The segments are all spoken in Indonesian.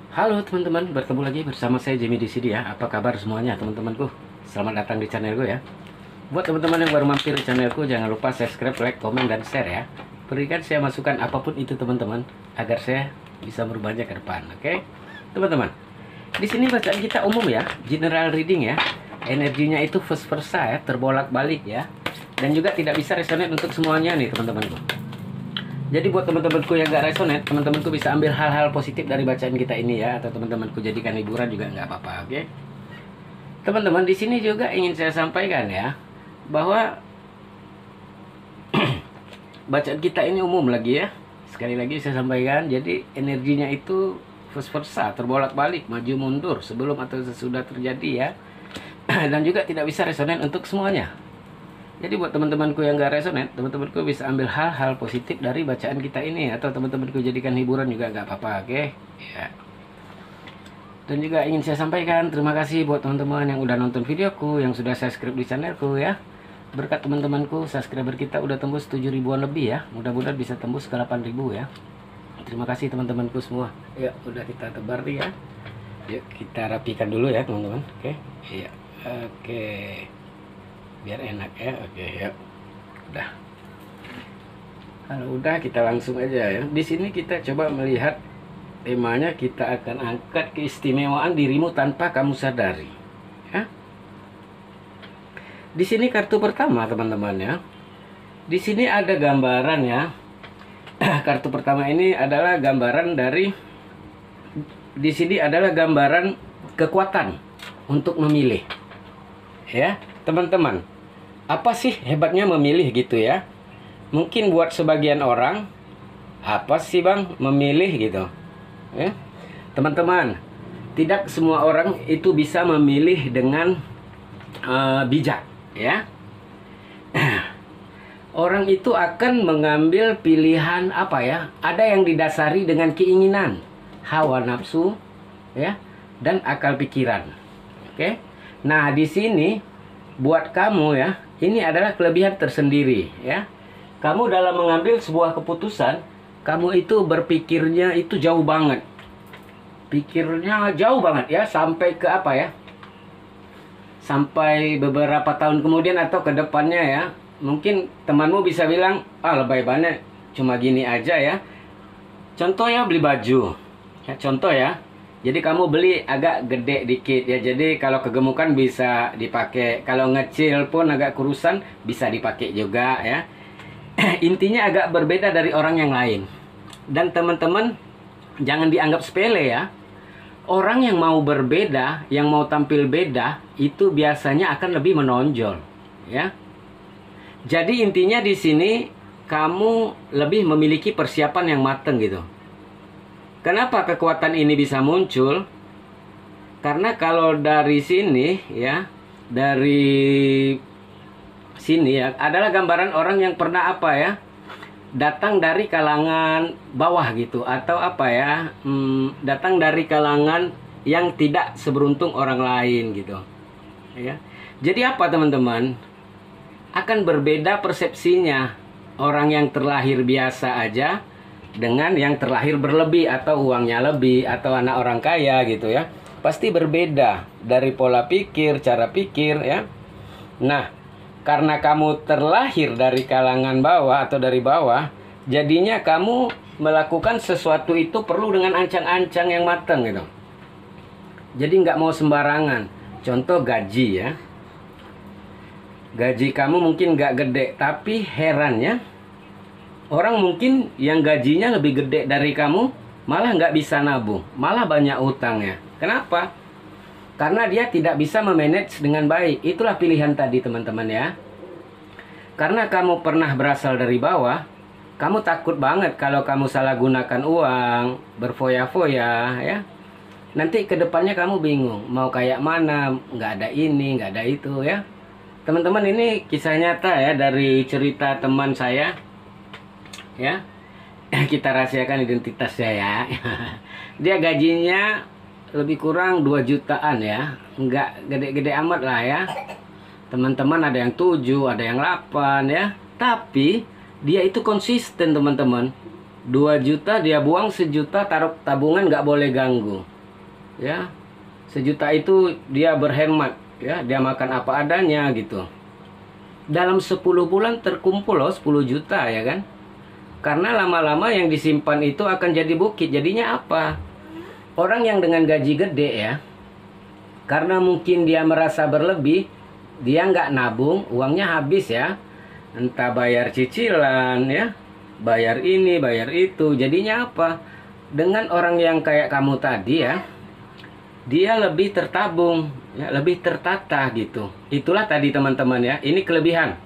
Halo teman-teman, bertemu lagi bersama saya Jimmy di sini ya. Apa kabar semuanya teman-temanku? Selamat datang di channelku ya. Buat teman-teman yang baru mampir di channelku, jangan lupa subscribe, like, komen, dan share ya. Berikan saya masukan apapun itu teman-teman, agar saya bisa berubahnya ke depan, oke? Teman-teman, di sini bacaan kita umum ya, general reading ya. Energinya itu vice versa ya, terbolak-balik ya. Dan juga tidak bisa resonate untuk semuanya nih teman-temanku. Jadi buat teman-temanku yang gak resonate, teman-temanku bisa ambil hal-hal positif dari bacaan kita ini ya, atau teman-temanku jadikan hiburan juga nggak apa-apa, oke? Teman-teman, di sini juga ingin saya sampaikan ya, bahwa bacaan kita ini umum lagi ya. Sekali lagi saya sampaikan, jadi energinya itu vice versa, terbolak-balik, maju mundur, sebelum atau sesudah terjadi ya. Dan juga tidak bisa resonate untuk semuanya. Jadi buat teman-temanku yang gak resonate, teman-temanku bisa ambil hal-hal positif dari bacaan kita ini, atau teman-temanku jadikan hiburan juga nggak apa-apa, oke? Ya. Dan juga ingin saya sampaikan terima kasih buat teman-teman yang udah nonton videoku, yang sudah subscribe di channelku ya. Berkat teman-temanku, subscriber kita udah tembus 7 ribuan lebih ya. Mudah-mudahan bisa tembus ke 8 ribu ya. Terima kasih teman-temanku semua. Ya, udah kita tebar nih ya. Yuk kita rapikan dulu ya teman-teman, oke? Iya, oke. Biar enak ya, oke ya. Udah. Kalau udah kita langsung aja ya. Di sini kita coba melihat temanya, kita akan angkat keistimewaan dirimu tanpa kamu sadari. Ya. Di sini kartu pertama teman-teman ya. Di sini ada gambaran ya. Kartu pertama ini adalah gambaran dari, di sini adalah gambaran kekuatan untuk memilih. Ya, teman-teman. Apa sih hebatnya memilih gitu ya? Mungkin buat sebagian orang, apa sih bang memilih gitu? Ya, teman-teman, tidak semua orang itu bisa memilih dengan bijak, ya. Orang itu akan mengambil pilihan apa ya? Ada yang didasari dengan keinginan, hawa nafsu, ya, dan akal pikiran. Oke. Nah, di sini buat kamu ya, ini adalah kelebihan tersendiri ya. Kamu dalam mengambil sebuah keputusan, kamu itu berpikirnya itu jauh banget. Pikirnya jauh banget ya, sampai ke apa ya? Sampai beberapa tahun kemudian atau ke depannya ya. Mungkin temanmu bisa bilang, ah lebay banget, cuma gini aja ya. Contoh ya, beli baju. Ya, contoh ya. Jadi kamu beli agak gede dikit ya. Jadi kalau kegemukan bisa dipakai. Kalau ngecil pun agak kurusan bisa dipakai juga ya. Intinya agak berbeda dari orang yang lain. Dan teman-teman jangan dianggap sepele ya. Orang yang mau berbeda, yang mau tampil beda, itu biasanya akan lebih menonjol ya. Jadi intinya di sini kamu lebih memiliki persiapan yang matang gitu. Kenapa kekuatan ini bisa muncul? Karena kalau dari sini ya, dari sini ya, adalah gambaran orang yang pernah apa ya, datang dari kalangan bawah gitu, atau apa ya, datang dari kalangan yang tidak seberuntung orang lain gitu. Ya. Jadi apa teman-teman? Akan berbeda persepsinya orang yang terlahir biasa aja dengan yang terlahir berlebih atau uangnya lebih atau anak orang kaya gitu ya. Pasti berbeda dari pola pikir, cara pikir ya. Nah, karena kamu terlahir dari kalangan bawah atau dari bawah, jadinya kamu melakukan sesuatu itu perlu dengan ancang-ancang yang matang gitu. Jadi nggak mau sembarangan. Contoh gaji ya. Gaji kamu mungkin nggak gede, tapi herannya orang mungkin yang gajinya lebih gede dari kamu malah nggak bisa nabung, malah banyak utangnya. Kenapa? Karena dia tidak bisa memanage dengan baik. Itulah pilihan tadi teman-teman ya. Karena kamu pernah berasal dari bawah, kamu takut banget kalau kamu salah gunakan uang, berfoya-foya ya. Nanti kedepannya kamu bingung, mau kayak mana, nggak ada ini, nggak ada itu ya. Teman-teman, ini kisah nyata ya dari cerita teman saya. Ya, kita rahasiakan identitasnya ya. Dia gajinya lebih kurang 2 jutaan ya. Nggak gede-gede amat lah ya. Teman-teman ada yang 7, ada yang 8 ya. Tapi dia itu konsisten teman-teman. 2 juta dia buang, 1 juta taruh tabungan, nggak boleh ganggu. ya. 1 juta itu dia berhemat, ya, dia makan apa adanya gitu. Dalam 10 bulan terkumpul loh 10 juta ya kan. Karena lama-lama yang disimpan itu akan jadi bukit. Jadinya apa? Orang yang dengan gaji gede ya, karena mungkin dia merasa berlebih, dia nggak nabung, uangnya habis ya. Entah bayar cicilan ya, bayar ini, bayar itu. Jadinya apa? Dengan orang yang kayak kamu tadi ya, dia lebih tertabung, ya, lebih tertata gitu. Itulah tadi teman-teman ya, ini kelebihan.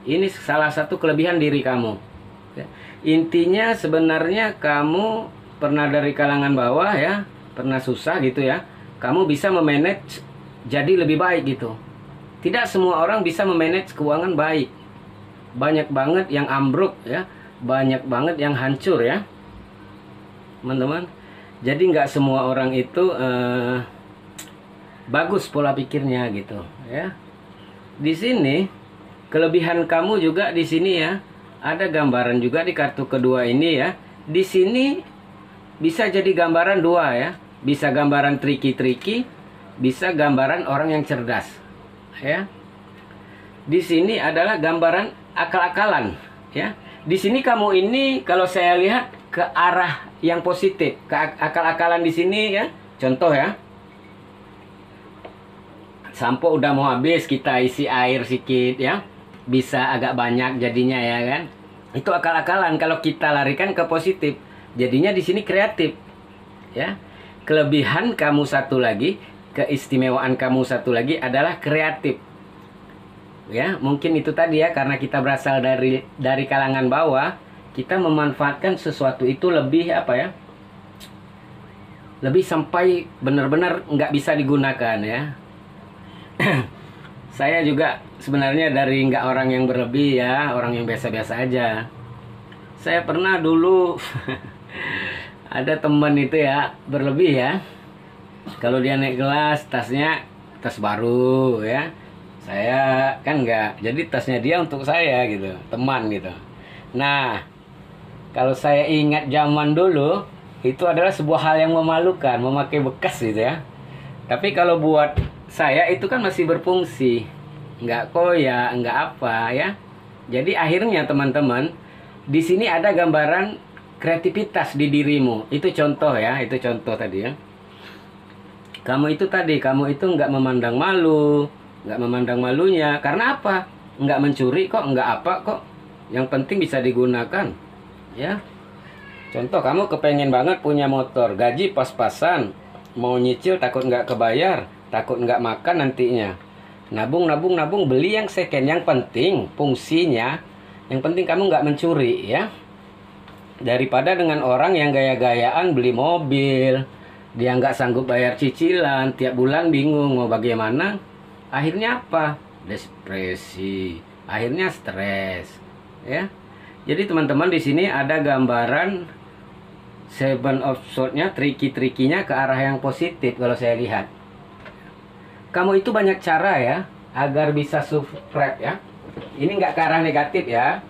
Ini salah satu kelebihan diri kamu. Ya. Intinya sebenarnya kamu pernah dari kalangan bawah ya, pernah susah gitu ya. Kamu bisa memanage jadi lebih baik gitu. Tidak semua orang bisa memanage keuangan baik. Banyak banget yang ambruk ya, banyak banget yang hancur ya, teman-teman. Jadi nggak semua orang itu bagus pola pikirnya gitu ya. Di sini kelebihan kamu juga di sini ya. Ada gambaran juga di kartu kedua ini ya. Di sini bisa jadi gambaran 2 ya. Bisa gambaran triki-triki, bisa gambaran orang yang cerdas ya. Di sini adalah gambaran akal-akalan ya. Di sini kamu ini kalau saya lihat ke arah yang positif, ke akal-akalan di sini ya. Contoh ya, sampo udah mau habis, kita isi air sedikit ya, bisa agak banyak jadinya ya kan. Itu akal-akalan kalau kita larikan ke positif. Jadinya di sini kreatif ya. Kelebihan kamu satu lagi, keistimewaan kamu satu lagi adalah kreatif ya. Mungkin itu tadi ya, karena kita berasal dari kalangan bawah, kita memanfaatkan sesuatu itu lebih apa ya, lebih sampai benar-benar nggak bisa digunakan ya. Saya juga sebenarnya dari nggak orang yang berlebih ya, orang yang biasa-biasa aja. Saya pernah dulu ada teman itu ya, berlebih ya. Kalau dia naik kelas, tasnya tas baru ya. Saya kan nggak, jadi tasnya dia untuk saya gitu, teman gitu. Nah, kalau saya ingat zaman dulu, itu adalah sebuah hal yang memalukan, memakai bekas gitu ya. Tapi kalau buat saya itu kan masih berfungsi, nggak koyak, nggak apa ya. Jadi akhirnya teman-teman, di sini ada gambaran kreativitas di dirimu. Itu contoh ya, itu contoh tadi ya. Kamu itu tadi, kamu itu nggak memandang malu, nggak memandang malunya. Karena apa? Nggak mencuri kok, nggak apa kok. Yang penting bisa digunakan. Ya, contoh kamu kepengen banget punya motor, gaji pas-pasan, mau nyicil takut nggak kebayar, takut nggak makan nantinya. Nabung, beli yang second. Yang penting fungsinya, yang penting kamu nggak mencuri ya. Daripada dengan orang yang gaya-gayaan beli mobil, dia nggak sanggup bayar cicilan, tiap bulan bingung mau bagaimana. Akhirnya apa? Depresi, akhirnya stres ya. Jadi teman-teman di sini ada gambaran Seven of Swords-nya, triki-trikinya ke arah yang positif kalau saya lihat. Kamu itu banyak cara ya agar bisa subscribe ya. Ini nggak ke arah negatif ya.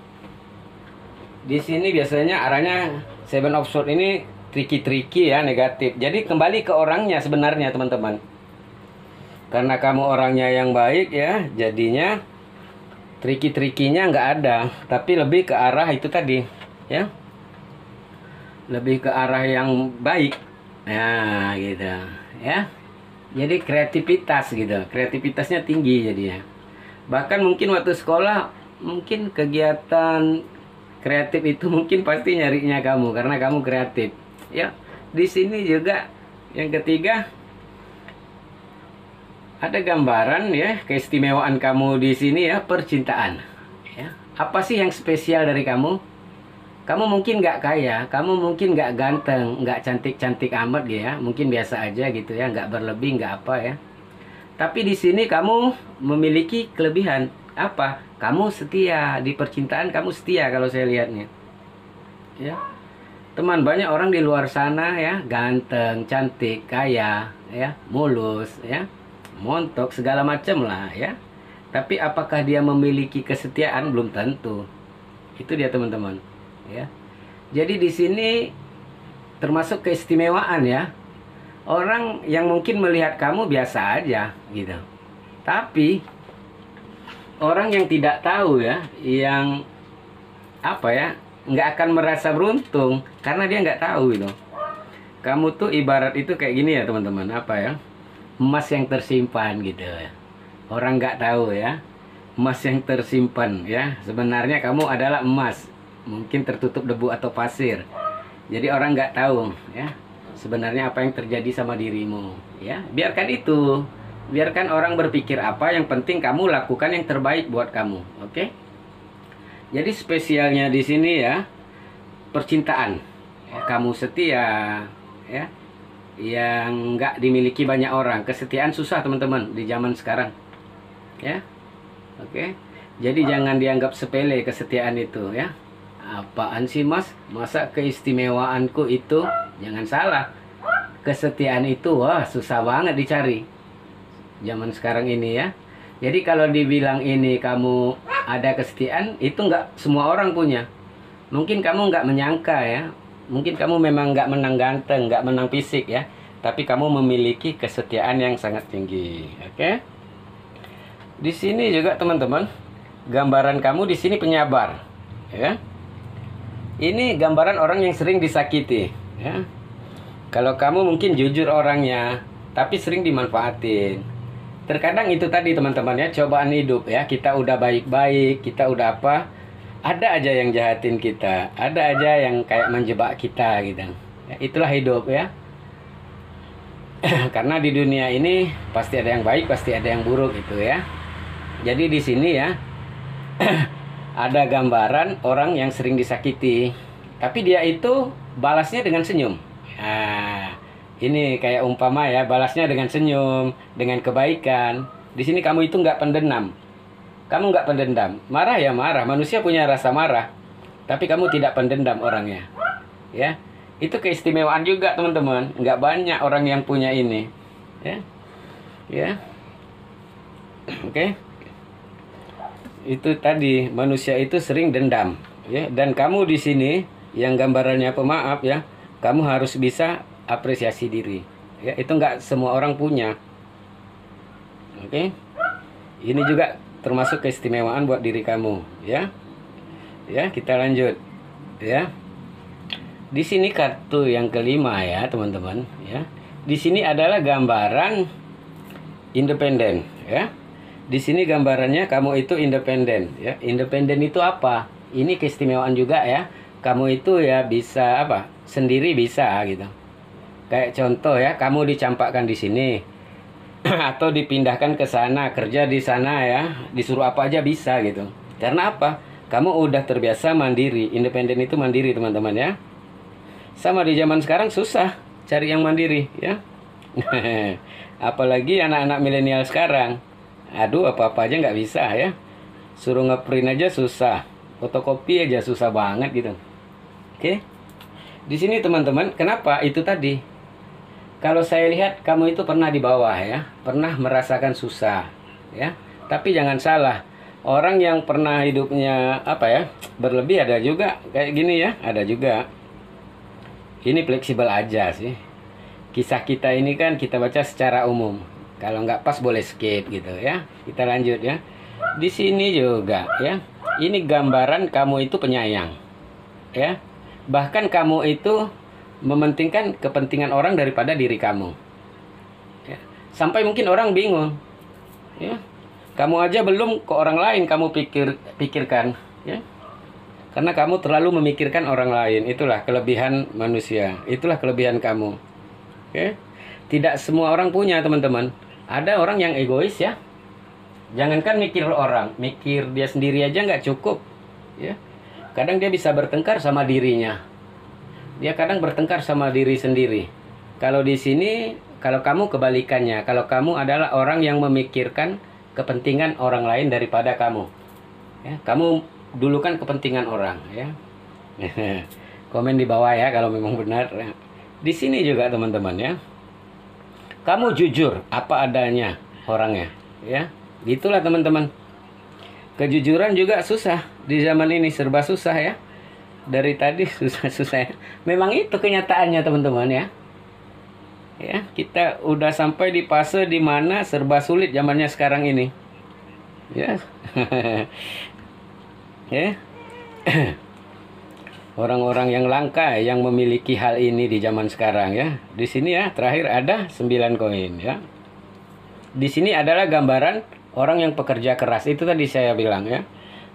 Di sini biasanya arahnya Seven of Swords ini triki-triki ya, negatif. Jadi kembali ke orangnya sebenarnya teman-teman. Karena kamu orangnya yang baik ya, jadinya triki-trikinya nggak ada, tapi lebih ke arah itu tadi ya, lebih ke arah yang baik ya gitu ya. Jadi kreativitas gitu, kreativitasnya tinggi jadinya. Bahkan mungkin waktu sekolah, mungkin kegiatan kreatif itu mungkin pasti nyarinya kamu karena kamu kreatif ya. Di sini juga yang ketiga ada gambaran ya, keistimewaan kamu di sini ya, percintaan ya. Apa sih yang spesial dari kamu? Kamu mungkin nggak kaya, kamu mungkin nggak ganteng, nggak cantik-cantik amat ya, mungkin biasa aja gitu ya, nggak berlebih, nggak apa ya. Tapi di sini kamu memiliki kelebihan apa? Kamu setia di percintaan, kamu setia kalau saya lihatnya ya. Teman, banyak orang di luar sana ya, ganteng, cantik, kaya ya, mulus ya, montok segala macam lah ya. Tapi apakah dia memiliki kesetiaan? Belum tentu. Itu dia teman-teman ya. Jadi di sini termasuk keistimewaan ya. orang yang mungkin melihat kamu biasa aja gitu. Tapi orang yang tidak tahu ya, yang apa ya, nggak akan merasa beruntung karena dia nggak tahu gitu. Kamu tuh ibarat itu kayak gini ya teman-teman, apa ya, emas yang tersimpan gitu ya. Orang nggak tahu ya, emas yang tersimpan ya. Sebenarnya kamu adalah emas, mungkin tertutup debu atau pasir. Jadi orang nggak tahu ya, sebenarnya apa yang terjadi sama dirimu ya. Biarkan itu, biarkan orang berpikir apa, yang penting kamu lakukan yang terbaik buat kamu. Oke? Jadi spesialnya di sini ya, percintaan ya, kamu setia ya, yang nggak dimiliki banyak orang. Kesetiaan susah teman-teman di zaman sekarang ya. Oke, jadi jangan dianggap sepele kesetiaan itu ya. Apaan sih mas, masa keistimewaanku itu? Jangan salah, kesetiaan itu wah susah banget dicari zaman sekarang ini ya. Jadi kalau dibilang ini kamu ada kesetiaan, itu nggak semua orang punya. Mungkin kamu nggak menyangka ya, mungkin kamu memang nggak menang ganteng, nggak menang fisik ya, tapi kamu memiliki kesetiaan yang sangat tinggi. Oke? Di sini juga teman-teman, gambaran kamu di sini penyabar ya. Ini gambaran orang yang sering disakiti ya. Kalau kamu mungkin jujur orangnya, tapi sering dimanfaatin. Terkadang itu tadi teman-teman ya, cobaan hidup ya. Kita udah baik-baik, kita udah apa, ada aja yang jahatin kita, ada aja yang kayak menjebak kita gitu ya, itulah hidup ya. Karena di dunia ini pasti ada yang baik, pasti ada yang buruk gitu ya. Jadi di sini ya ada gambaran orang yang sering disakiti, tapi dia itu balasnya dengan senyum. Nah, ini kayak umpama ya, balasnya dengan senyum, dengan kebaikan. Di sini kamu itu nggak pendendam. Kamu nggak pendendam. Marah ya marah. Manusia punya rasa marah. Tapi kamu tidak pendendam orangnya. Ya, itu keistimewaan juga teman-teman. Nggak banyak orang yang punya ini. Ya, ya. Oke. Itu tadi, manusia itu sering dendam ya. Dan kamu di sini yang gambarannya pemaaf ya, kamu harus bisa apresiasi diri ya. Itu nggak semua orang punya. Oke. Ini juga termasuk keistimewaan buat diri kamu ya. Ya, kita lanjut ya. Di sini kartu yang kelima ya teman-teman ya. Di sini adalah gambaran independen ya. Di sini gambarannya kamu itu independen ya. Independen itu apa? Ini keistimewaan juga ya. Kamu itu ya bisa apa? Sendiri bisa gitu. Kayak contoh ya, kamu dicampakkan di sini atau dipindahkan ke sana, kerja di sana ya, disuruh apa aja bisa gitu. Karena apa? Kamu udah terbiasa mandiri. Independen itu mandiri teman-teman ya. Sama di zaman sekarang susah cari yang mandiri ya. Apalagi anak-anak milenial sekarang. Aduh, apa-apa aja nggak bisa ya. Suruh ngeprint aja susah, fotokopi aja susah banget gitu. Oke. Di sini teman-teman, kenapa? Itu tadi. Kalau saya lihat kamu itu pernah di bawah ya, pernah merasakan susah ya. Tapi jangan salah, orang yang pernah hidupnya apa ya, berlebih ada juga kayak gini ya, ada juga. Ini fleksibel aja sih. Kisah kita ini kan kita baca secara umum. Kalau nggak pas boleh skip gitu ya. Kita lanjut ya. Di sini juga ya. Ini gambaran kamu itu penyayang ya. Bahkan kamu itu mementingkan kepentingan orang daripada diri kamu ya. Sampai mungkin orang bingung ya. Kamu aja belum, ke orang lain kamu pikirkan ya. Karena kamu terlalu memikirkan orang lain. Itulah kelebihan manusia. Itulah kelebihan kamu. Oke. Tidak semua orang punya teman-teman. Ada orang yang egois ya. Jangankan mikir orang, mikir dia sendiri aja nggak cukup ya. Kadang dia bisa bertengkar sama dirinya. Dia kadang bertengkar sama diri sendiri. Kalau di sini, kalau kamu kebalikannya, kalau kamu adalah orang yang memikirkan kepentingan orang lain daripada kamu ya. Kamu dulukan kepentingan orang ya. Komen di bawah ya kalau memang benar ya. Di sini juga teman-teman ya, kamu jujur apa adanya orangnya ya. Gitulah teman-teman. Kejujuran juga susah di zaman ini, serba susah ya. Dari tadi susah-susah ya. Memang itu kenyataannya teman-teman ya. Ya, kita udah sampai di fase dimana serba sulit zamannya sekarang ini. Ya. Ya. Orang-orang yang langka yang memiliki hal ini di zaman sekarang ya. Di sini ya, terakhir ada 9 koin ya. Di sini adalah gambaran orang yang pekerja keras. Itu tadi saya bilang ya.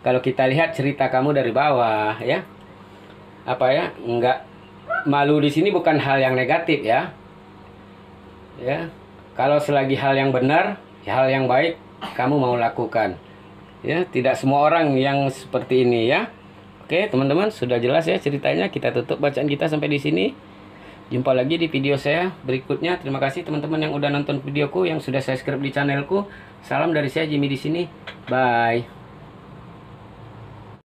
Kalau kita lihat cerita kamu dari bawah ya. Apa ya? Enggak, malu di sini bukan hal yang negatif ya. Ya. Kalau selagi hal yang benar, hal yang baik kamu mau lakukan. Ya, tidak semua orang yang seperti ini ya. Oke, teman-teman, sudah jelas ya ceritanya. Kita tutup bacaan kita sampai di sini. Jumpa lagi di video saya berikutnya. Terima kasih teman-teman yang udah nonton videoku, yang sudah subscribe di channelku. Salam dari saya Jimmy di sini. Bye.